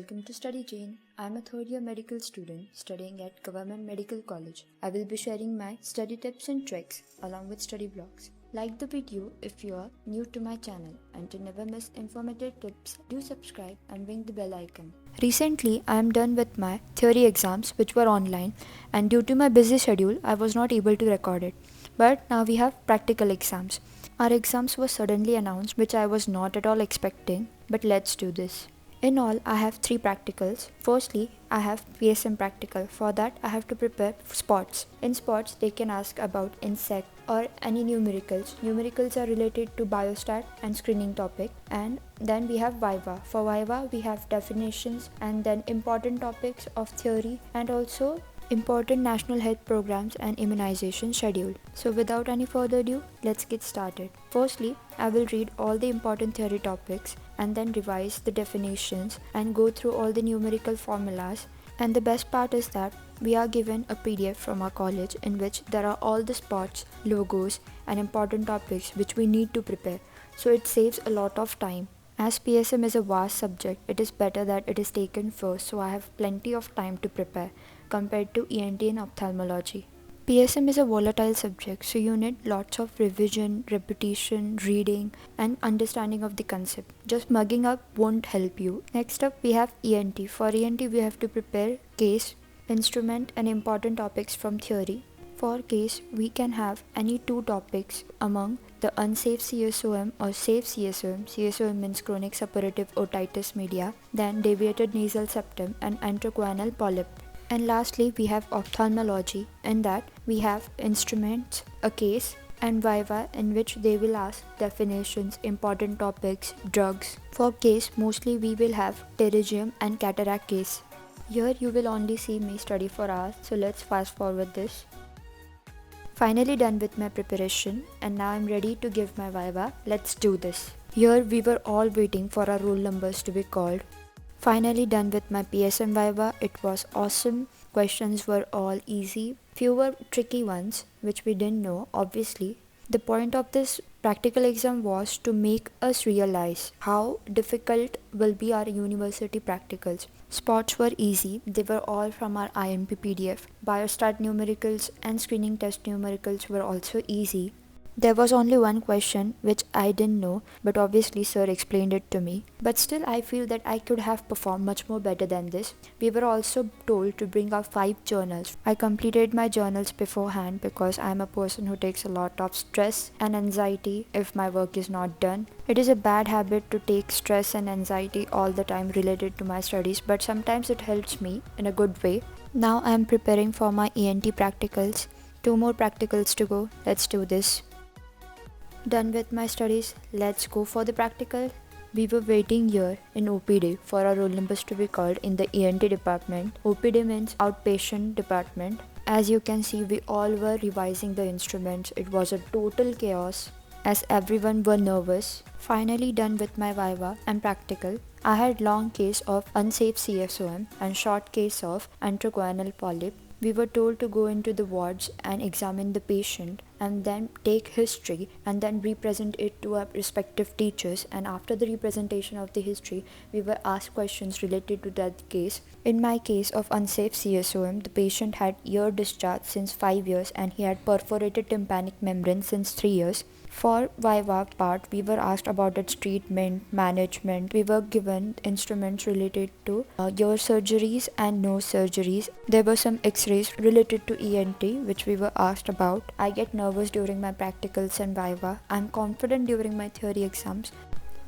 welcome to Study Jane. I'm a third year medical student studying at Government Medical College. I will be sharing my study tips and tricks along with study vlogs. Like the video if you are new to my channel, and to never miss informative tips, do subscribe and ring the bell icon. Recently, I am done with my theory exams which were online, and due to my busy schedule, I was not able to record it. But now we have practical exams. Our exams were suddenly announced, which I was not at all expecting, but let's do this. In all, I have 3 practicals. Firstly, I have PSM practical. For that, I have to prepare spots. In spots, they can ask about insect or any numericals. Numericals are related to biostat and screening topic. And then we have Viva. For Viva, we have definitions and then important topics of theory and also important national health programs and immunization schedule. So without any further ado, let's get started. Firstly, I will read all the important theory topics and then revise the definitions and go through all the numerical formulas. And the best part is that we are given a PDF from our college in which there are all the spots, logos and important topics which we need to prepare. So it saves a lot of time. As PSM is a vast subject, it is better that it is taken first, so I have plenty of time to prepare compared to ENT and ophthalmology. PSM is a volatile subject, so you need lots of revision, repetition, reading and understanding of the concept. Just mugging up won't help you. Next up we have ENT. For ENT we have to prepare case, instrument and important topics from theory. For case, we can have any 2 topics among the unsafe CSOM or safe CSOM. CSOM means chronic suppurative otitis media, then deviated nasal septum and intraguinal polyp. And lastly, we have ophthalmology. In that, we have instruments, a case, and Viva, in which they will ask definitions, important topics, drugs. For case, mostly we will have pterygium and cataract case. Here you will only see me study for hours, so let's fast forward this. Finally done with my preparation, and now I'm ready to give my Viva. Let's do this. Here we were all waiting for our roll numbers to be called. Finally done with my PSM Viva. It was awesome. Questions were all easy. Few were tricky ones which we didn't know, obviously. The point of this practical exam was to make us realize how difficult will be our university practicals. Spots were easy. They were all from our IMP PDF. Biostat numericals and screening test numericals were also easy. There was only one question which I didn't know, but obviously sir explained it to me. But still I feel that I could have performed much more better than this. We were also told to bring our 5 journals. I completed my journals beforehand because I am a person who takes a lot of stress and anxiety if my work is not done. It is a bad habit to take stress and anxiety all the time related to my studies, but sometimes it helps me in a good way. Now I am preparing for my ENT practicals. 2 more practicals to go. Let's do this. Done with my studies, let's go for the practical. We were waiting here in OPD for our roll numbers to be called in the ENT department. OPD means outpatient department. As you can see, we all were revising the instruments. It was a total chaos as everyone were nervous. Finally done with my Viva and practical. I had long case of unsafe CSOM and short case of intraguinal polyp. We were told to go into the wards and examine the patient and then take history and then represent it to our respective teachers, and after the representation of the history we were asked questions related to that case. In my case of unsafe CSOM, the patient had ear discharge since 5 years and he had perforated tympanic membrane since 3 years. For Viva part, we were asked about its treatment, management. We were given instruments related to ear surgeries and nose surgeries. There were some x-rays related to ENT which we were asked about. I get nervous during my practicals and Viva. I'm confident during my theory exams.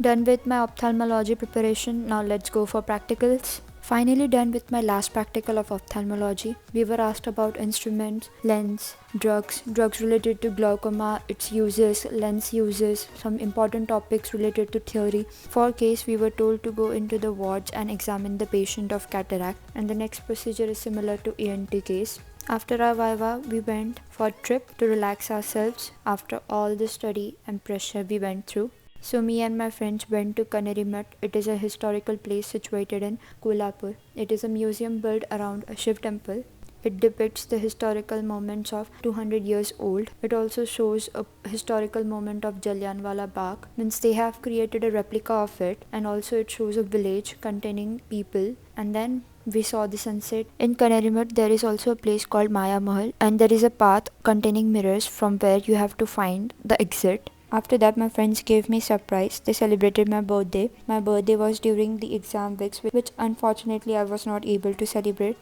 Done with my ophthalmology preparation, now let's go for practicals. Finally done with my last practical of ophthalmology. We were asked about instruments, lens, drugs related to glaucoma, its uses, lens uses, some important topics related to theory. For case, we were told to go into the wards and examine the patient of cataract, and the next procedure is similar to ENT case. After our Viva, we went for a trip to relax ourselves after all the study and pressure we went through. So me and my friends went to Kaneri Mutt. It is a historical place situated in Kolhapur. It is a museum built around a Shiv temple. It depicts the historical moments of 200 years old. It also shows a historical moment of Jallianwala Bagh, means they have created a replica of it, and also it shows a village containing people. And then we saw the sunset. In Kanerimat, there is also a place called Maya Mahal, and there is a path containing mirrors from where you have to find the exit. After that, my friends gave me surprise. They celebrated my birthday. My birthday was during the exam weeks, which unfortunately I was not able to celebrate.